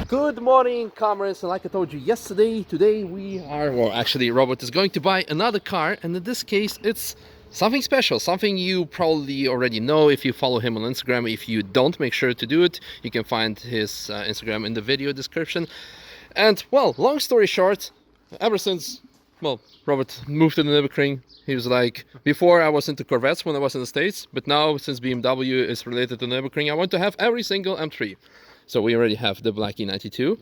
Good morning, comrades, and like I told you yesterday, today we are, well, actually Robert is going to buy another car, and in this case it's something special, something you probably already know if you follow him on Instagram. If you don't, make sure to do it. You can find his Instagram in the video description. And well, long story short, ever since, well, Robert moved to the Nürburgring, he was like, before I was into Corvettes when I was in the States, but now since BMW is related to Nürburgring, I want to have every single M3. So we already have the black E92,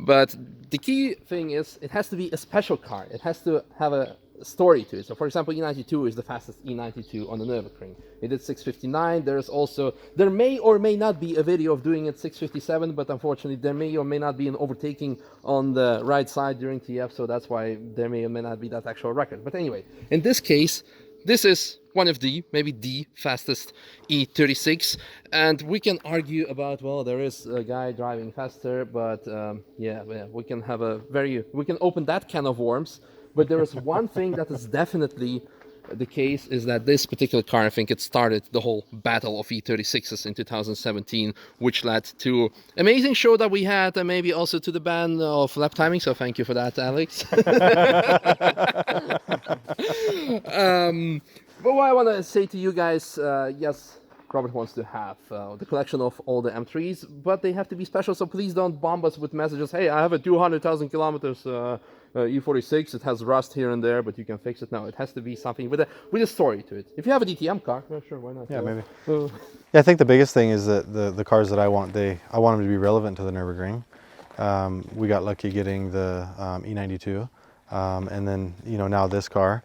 but the key thing is it has to be a special car. It has to have a story to it. So for example, E92 is the fastest E92 on the Nürburgring. It did 659. There may or may not be a video of doing it 657, but unfortunately there may or may not be an overtaking on the right side during TF, so that's why there may or may not be that actual record. But anyway, in this case, this is one of maybe the fastest E36, and we can argue about, well, there is a guy driving faster, but yeah, we can open that can of worms. But there is one thing that is definitely the case, is that this particular car, I think it started the whole battle of E36s in 2017, which led to amazing show that we had, and maybe also to the ban of lap timing, so thank you for that, Alex. But what I want to say to you guys, yes, Robert wants to have the collection of all the M3s, but they have to be special, so please don't bomb us with messages. Hey, I have a 200,000 kilometers E46, it has rust here and there, but you can fix it. No, it has to be something with a story to it. If you have a DTM car, yeah, sure, why not? Yeah, maybe. Yeah, I think the biggest thing is that the cars that I want them to be relevant to the Nürburgring. We got lucky getting the E92, and then now this car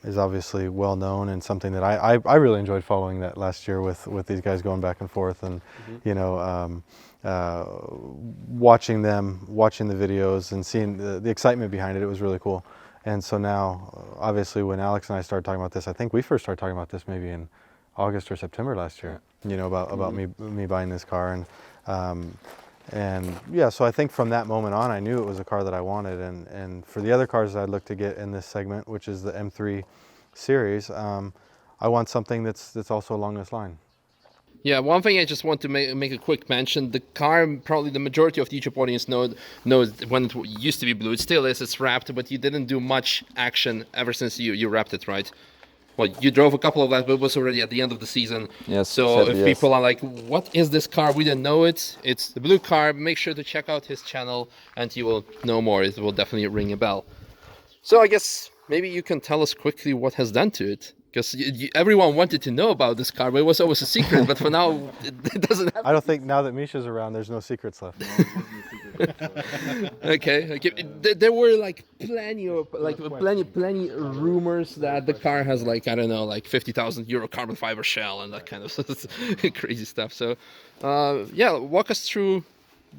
is obviously well known, and something that I really enjoyed following that last year with these guys going back and forth, and watching the videos and seeing the excitement behind it. It was really cool. And so now, obviously, when Alex and I started talking about this, I think we first started talking about this maybe in August or September last year. About me buying this car, and yeah, so I think from that moment on, I knew it was a car that I wanted. And for the other cars that I'd look to get in this segment, which is the M3 series, I want something that's also along this line. Yeah, one thing I just want to make a quick mention. The car, probably the majority of the YouTube audience knows when it used to be blue. It still is, it's wrapped, but you didn't do much action ever since you wrapped it, right? Well, you drove a couple of laps, but it was already at the end of the season. Yes. So if people are like, what is this car? We didn't know it. It's the blue car. Make sure to check out his channel and you will know more. It will definitely ring a bell. So I guess maybe you can tell us quickly what has done to it. Because everyone wanted to know about this car, but it was always a secret. But for now, it doesn't happen. I don't think now that Misha's around, there's no secrets left. Okay. There were like plenty rumors that the car has like, I don't know, like 50,000 euro carbon fiber shell and that kind of crazy stuff. So yeah, walk us through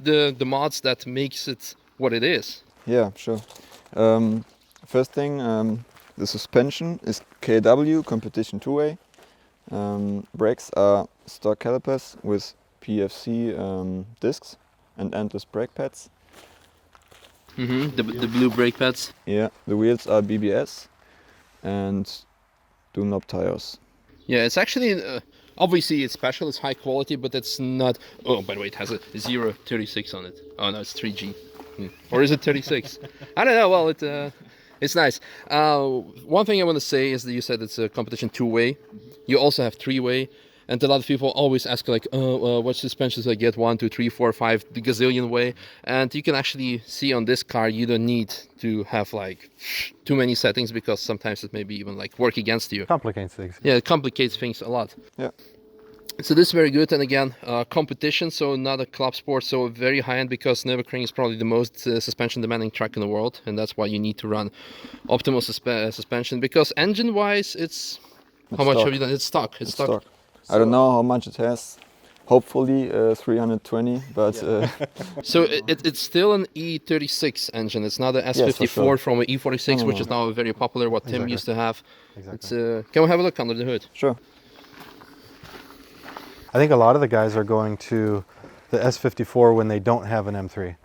the mods that makes it what it is. Yeah, sure. First thing, the suspension is KW competition two-way. Brakes are stock calipers with PFC discs and endless brake pads. The blue brake pads. Yeah, the wheels are BBS and Dunlop tires. Yeah, it's actually obviously it's special, it's high quality, but it's not. Oh, by the way, it has a 036 on it. Oh no, it's 3G, or is it 36? I don't know. Well, it's nice. One thing I want to say is that you said it's a competition two-way. You also have three-way, and a lot of people always ask like, what suspensions I get? 1, 2, 3, 4, 5, the gazillion way. And you can actually see on this car you don't need to have like too many settings, because sometimes it may be even like work against you. Complicates things. Yeah, it complicates things a lot. Yeah. So this is very good, and again, competition, so not a club sport, so very high-end, because Nürburgring is probably the most suspension-demanding track in the world, and that's why you need to run optimal suspension, because engine-wise, it's how much have you done? It's stock. It's stock. So I don't know how much it has. Hopefully 320, but... So it's still an E36 engine. It's not an S54 sure. From an E46, which is now very popular, what Tim used to have. Exactly. Can we have a look under the hood? Sure. I think a lot of the guys are going to the S54 when they don't have an M3.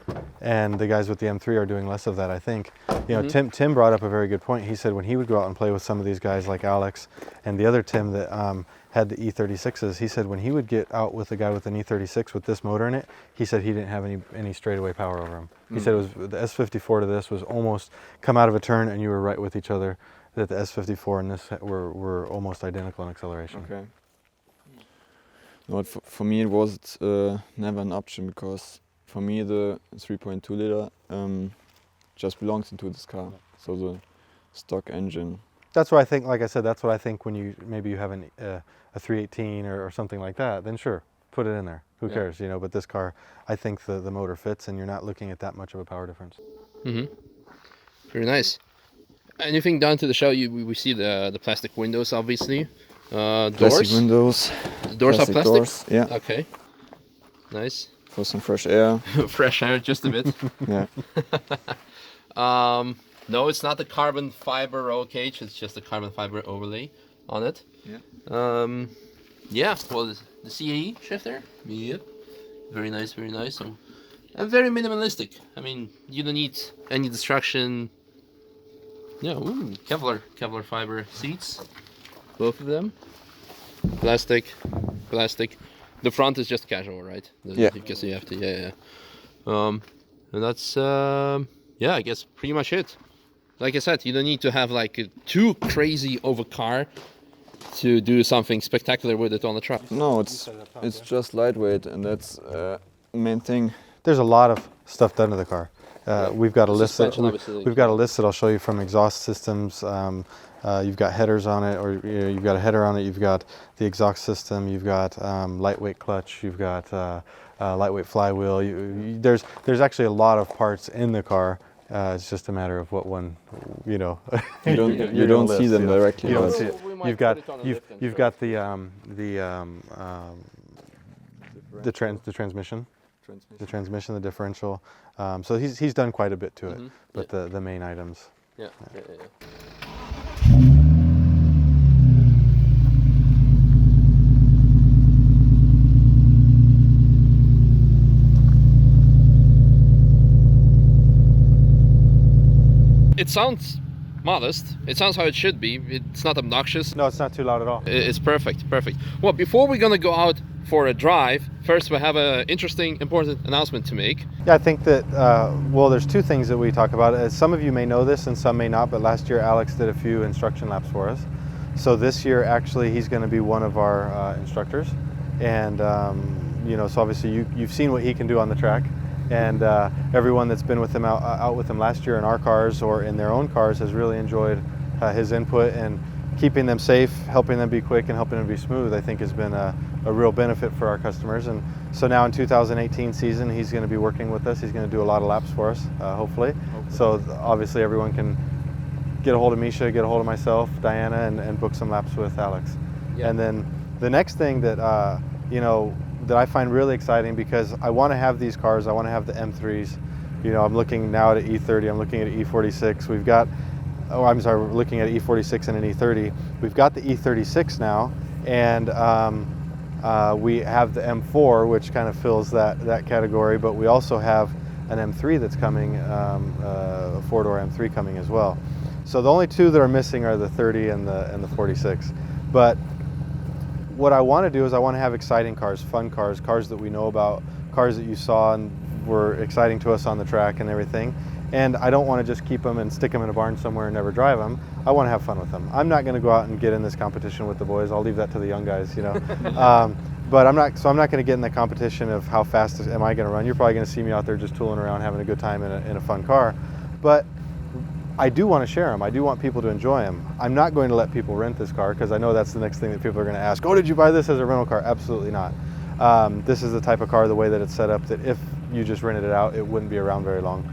and the guys with the M3 are doing less of that, I think. You know, Tim brought up a very good point. He said when he would go out and play with some of these guys like Alex and the other Tim that had the E36s, he said when he would get out with a guy with an E36 with this motor in it, he said he didn't have any straightaway power over him. He said it was the S54 to this was almost come out of a turn and you were right with each other. That the S54 and this were almost identical in acceleration. Okay. No, for me it was never an option, because for me the 3.2 liter just belongs into this car. So the stock engine. That's what I think. Like I said, that's what I think when you maybe you have a 318 or something like that. Then sure, put it in there. Who cares, you know? But this car, I think the motor fits, and you're not looking at that much of a power difference. Very nice. Anything done to the shell? We see the plastic windows, obviously. Doors. Plastic windows. The doors are plastic. Doors, yeah. Okay. Nice. For some fresh air. Fresh air, just a bit. Yeah. No, it's not the carbon fiber roll cage. It's just a carbon fiber overlay on it. Yeah. Yeah. Well, the CAE shifter. Yep. Very nice. Very nice. So, and very minimalistic. I mean, you don't need any destruction. Yeah. Ooh, Kevlar fiber seats. Both of them. Plastic. The front is just casual, right? Yeah. Because you have to. Yeah. And that's yeah, I guess pretty much it. Like I said, you don't need to have like a too crazy of a car to do something spectacular with it on the track. No, it's just lightweight, and that's main thing. There's a lot of stuff done to the car. We've got a list. Suspension, obviously, We've got a list that I'll show you from exhaust systems. You've got headers on it, or you know, you've got a header on it. You've got the exhaust system. You've got lightweight clutch. You've got lightweight flywheel. There's actually a lot of parts in the car. It's just a matter of what one, you know. You don't see them directly. You don't but see it. You've got the transmission. The transmission, the differential. So he's done quite a bit to it, but the main items. Yeah. It sounds modest. It sounds how it should be. It's not obnoxious. No, it's not too loud at all. It's perfect. Well, before we're gonna go out for a drive, first we have an interesting, important announcement to make. Yeah, I think that, well, there's two things that we talk about. Some of you may know this and some may not, but last year Alex did a few instruction laps for us. So this year, actually, he's going to be one of our instructors. And, you know, so obviously you've seen what he can do on the track. And everyone that's been with him out with him last year in our cars or in their own cars has really enjoyed his input, and keeping them safe, helping them be quick, and helping them be smooth, I think has been a real benefit for our customers. And so now in 2018 season, he's going to be working with us. He's going to do a lot of laps for us, hopefully. So obviously everyone can get a hold of Misha, get a hold of myself, Diana, and book some laps with Alex. Yeah. And then the next thing that, you know, that I find really exciting, because I want to have these cars, I want to have the M3s. You know, I'm looking now at an E30, I'm looking at an E46. We've got, oh, I'm sorry, we're looking at an E46 and an E30. We've got the E36 now, and we have the M4, which kind of fills that category, but we also have an M3 that's coming, a four-door M3 coming as well. So the only two that are missing are the 30 and the 46. But what I want to do is I want to have exciting cars, fun cars, cars that we know about, cars that you saw and were exciting to us on the track and everything. And I don't want to just keep them and stick them in a barn somewhere and never drive them. I want to have fun with them. I'm not going to go out and get in this competition with the boys. I'll leave that to the young guys, you know. But I'm not going to get in the competition of how fast am I going to run. You're probably going to see me out there just tooling around, having a good time in a fun car. But I do want to share them. I do want people to enjoy them. I'm not going to let people rent this car, because I know that's the next thing that people are going to ask. Oh, did you buy this as a rental car? Absolutely not. This is the type of car, the way that it's set up, that if you just rented it out, it wouldn't be around very long.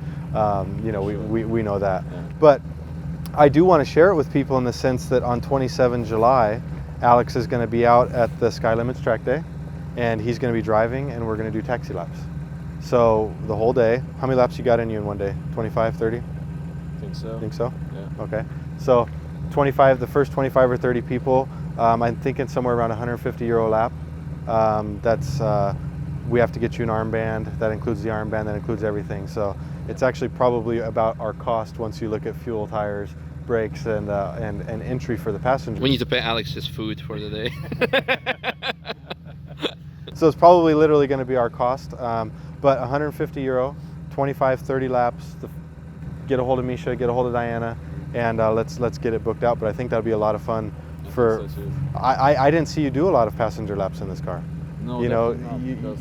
You know, we know that. Yeah. But I do want to share it with people in the sense that on 27 July, Alex is going to be out at the Sky Limits track day, and he's going to be driving, and we're going to do taxi laps. So the whole day. How many laps you got in you in one day? 25, 30? Think so? Yeah. Okay. So 25, the first 25 or 30 people, I'm thinking somewhere around 150 euro lap. That's we have to get you an armband. That includes the armband, that includes everything. So it's actually probably about our cost once you look at fuel, tires, brakes, and entry for the passenger. We need to pay Alex his food for the day. So it's probably literally going to be our cost, but 150 euro, 25, 30 laps. Get a hold of Misha, get a hold of Diana, and let's get it booked out. But I think that'll be a lot of fun. For I didn't see you do a lot of passenger laps in this car. No, you know, not, because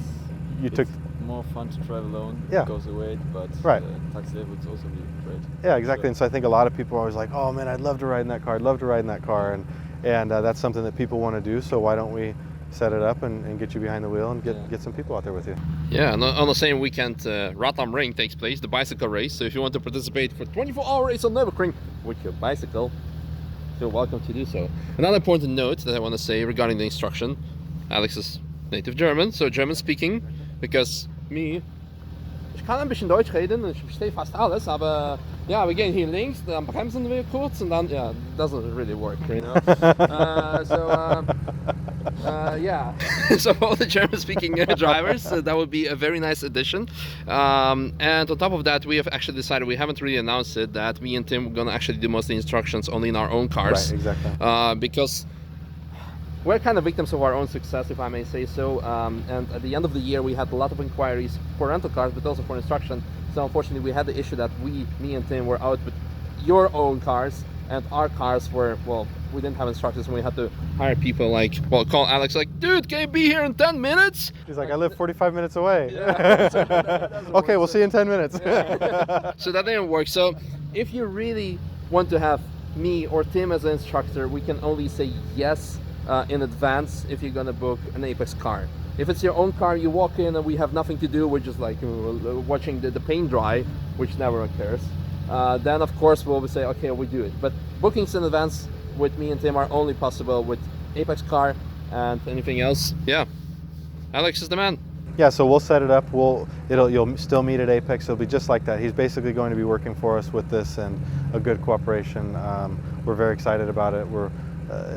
you took more fun to travel alone because of the weight, but right. taxi would also be great. Yeah, exactly. And so I think a lot of people are always like, oh man, I'd love to ride in that car. I'd love to ride in that car, and that's something that people want to do. So why don't we set it up and get you behind the wheel and get some people out there with you? Yeah, and on the same weekend, Rotterdam Ring takes place, the bicycle race. So if you want to participate for 24-hour race on Nürburgring with your bicycle, you're welcome to do so. Another important note that I want to say regarding the instruction: Alex is native German, so German speaking, because me, ich kann ein bisschen Deutsch reden und ich verstehe fast alles, aber ja, wir gehen hier links, dann bremsen wir kurz und dann, yeah, it doesn't really work, you know. Yeah, so for all the German-speaking drivers, that would be a very nice addition. And on top of that, we have actually decided, we haven't really announced it, that me and Tim are going to actually do most of the instructions only in our own cars. Right, exactly. Because we're kind of victims of our own success, if I may say so. And at the end of the year, we had a lot of inquiries for rental cars, but also for instruction. So unfortunately, we had the issue that me and Tim were out with your own cars, and our cars were, well, we didn't have instructors, and we had to hire people like, well, call Alex like, dude, can you be here in 10 minutes? He's like, I live 45 minutes away. Yeah, so that okay, we'll see you in 10 minutes. Yeah. So that didn't work. So if you really want to have me or Tim as an instructor, we can only say yes in advance if you're gonna book an Apex car. If it's your own car, you walk in and we have nothing to do, we're just like watching the paint dry, which never occurs. Then of course we'll say, okay, we do it. But bookings in advance with me and Tim are only possible with Apex car, and anything else, yeah, Alex is the man. Yeah, so we'll set it up. You'll still meet at Apex. It'll be just like that. He's basically going to be working for us with this, and a good cooperation. We're very excited about it.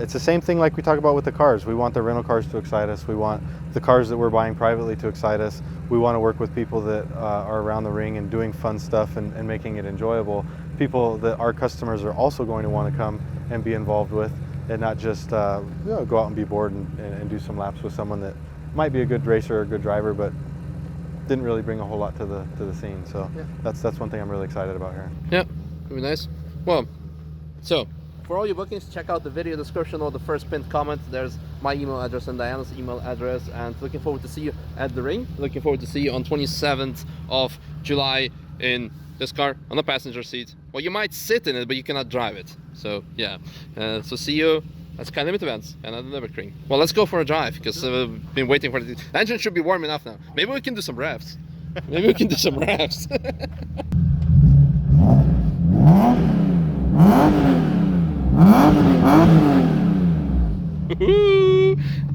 It's the same thing like we talk about with the cars. We want the rental cars to excite us. We want the cars that we're buying privately to excite us. We want to work with people that are around the ring and doing fun stuff and making it enjoyable. People that our customers are also going to want to come and be involved with, and not just go out and be bored and do some laps with someone that might be a good racer or a good driver, but didn't really bring a whole lot to the scene. So yeah, that's one thing I'm really excited about here. Yeah, it'll be nice. Well, so for all your bookings, check out the video description or the first pinned comment. There's my email address and Diana's email address, and looking forward to see you at the ring. Looking forward to see you on 27th of July in this car on the passenger seat. Well, you might sit in it, but you cannot drive it. So yeah, so see you at Sky Limit events and at the Nürburgring. Well, let's go for a drive, because we've been waiting for the engine should be warm enough now. Maybe we can do some revs. Maybe we can do some revs.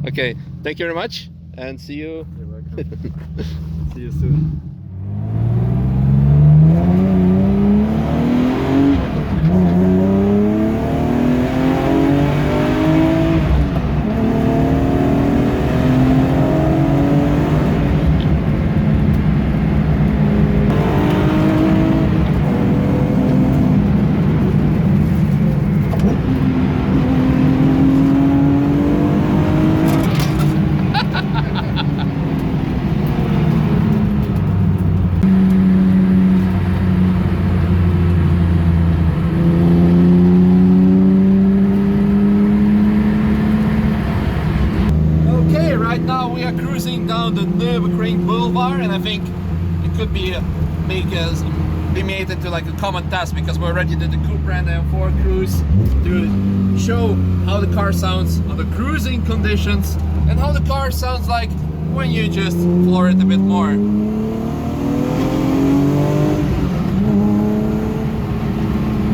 Okay, thank you very much, and see you. You're welcome. See you soon. Down the Nürburgring Boulevard, and I think it could be made into like a common task, because we already did the Coupe Brand M4 cruise to show how the car sounds on the cruising conditions and how the car sounds like when you just floor it a bit more.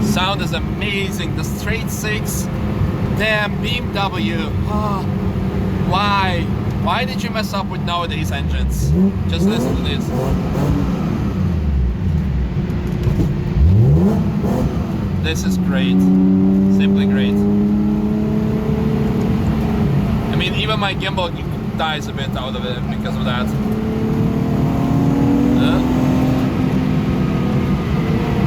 Sound is amazing. The straight six, damn Bmw. Oh, why? Why did you mess up with nowadays engines? Just listen to this. This is great. Simply great. I mean, even my gimbal dies a bit out of it because of that.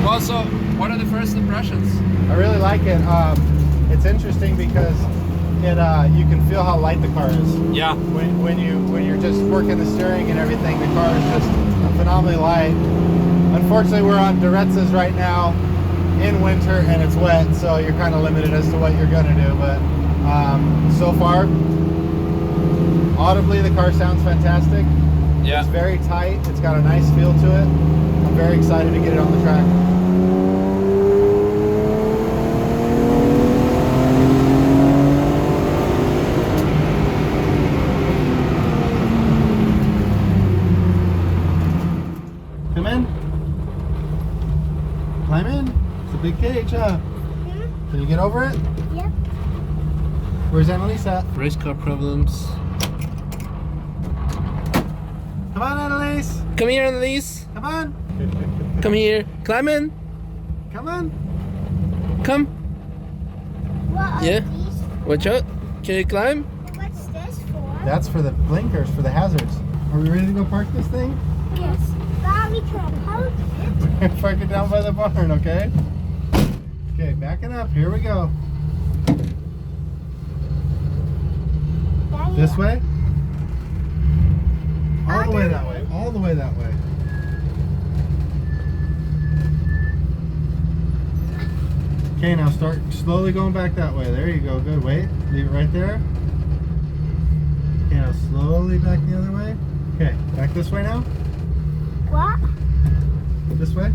Well, so what are the first impressions? I really like it. It's interesting because it you can feel how light the car is. Yeah. When you're just working the steering and everything, the car is just phenomenally light. Unfortunately, we're on Durezza's right now in winter and it's wet, so you're kind of limited as to what you're gonna do. But so far, audibly, the car sounds fantastic. Yeah. It's very tight. It's got a nice feel to it. I'm very excited to get it on the track. Come in. Climb in. It's a big cage, huh? Can you get over it? Yep. Where's Annalise at? Race car problems. Come on, Annalise. Come here, Annalise. Come on. Come here. Climb in. Come on. Come. What are Yeah. these? Watch out. Can you climb? What's this for? That's for the blinkers, for the hazards. Are we ready to go park this thing? Yes. Mommy can hold it. Park it down by the barn, okay? Okay, backing up. Here we go. Daddy, This way? All the way that way. All the way that way. Okay, now start slowly going back that way. There you go. Good. Wait. Leave it right there. Okay, now slowly back the other way. Okay, back this way now. What? This way.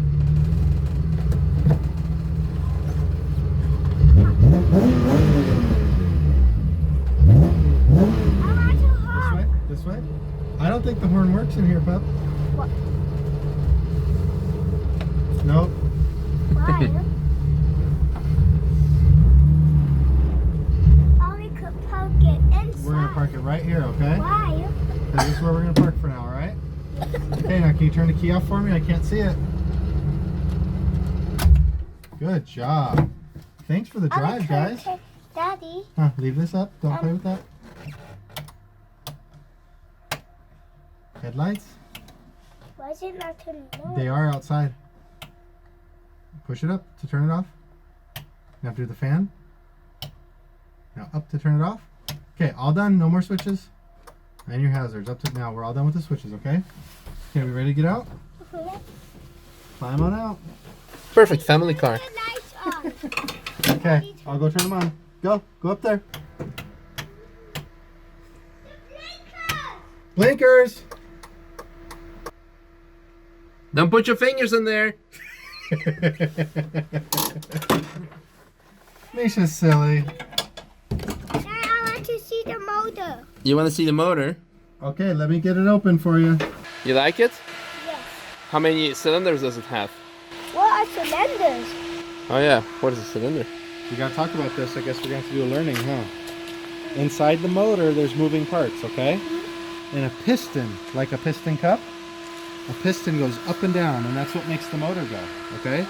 I want to This hop. way. This way. I don't think the horn works in here, pup. What? Nope. Why? Oh, we could park it inside. We're gonna park it right here, okay? Why? This is where we're gonna park for now, all right? Okay, now can you turn the key off for me? I can't see it. Good job. Thanks for the drive, guys. Daddy. Huh, leave this up. Don't play with that. Headlights. Why is it not turning on? They are outside. Push it up to turn it off. Now do the fan. Now up to turn it off. Okay, all done. No more switches. And your hazards. Up to now. We're all done with the switches, okay? Okay, we ready to get out? Mhm. Climb on out. Perfect family car. The lights on. Okay, I'll go turn them on. Go up there. Blinkers! Don't put your fingers in there. Misha's silly. Dad, I want to see the motor. You want to see the motor? Okay, let me get it open for you. You like it? Yes. How many cylinders does it have? What are cylinders? Oh yeah, what is a cylinder? We gotta talk about this. I guess we're gonna have to do a learning, huh? Inside the motor, there's moving parts, okay? And a piston, like a piston cup, a piston goes up and down, and that's what makes the motor go, okay?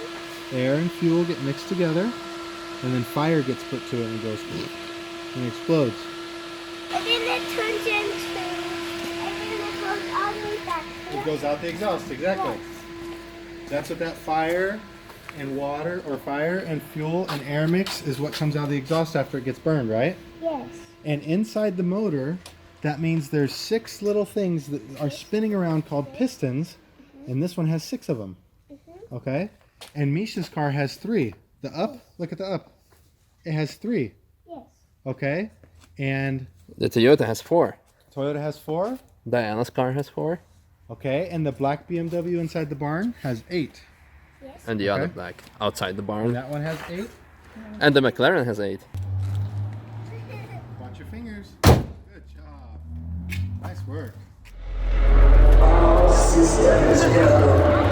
Air and fuel get mixed together, and then fire gets put to it and it goes, and it explodes. And then it turns into, and then it goes all the way back. It goes out the exhaust, exactly. That's what that fire and water, or fire and fuel and air mix is what comes out of the exhaust after it gets burned, right? Yes. And inside the motor, that means there's 6 little things that are spinning around called pistons, and this one has 6 of them. Okay? And Misha's car has 3. The up, look at the up. It has 3. Yes. Okay? And The Toyota has 4. Toyota has 4. Diana's car has 4. Okay, and the black BMW inside the barn has 8. Yes. And the other Okay. black outside the And barn. that one has 8. And the McLaren has 8. Watch your fingers. Good job. Nice work. Systems go.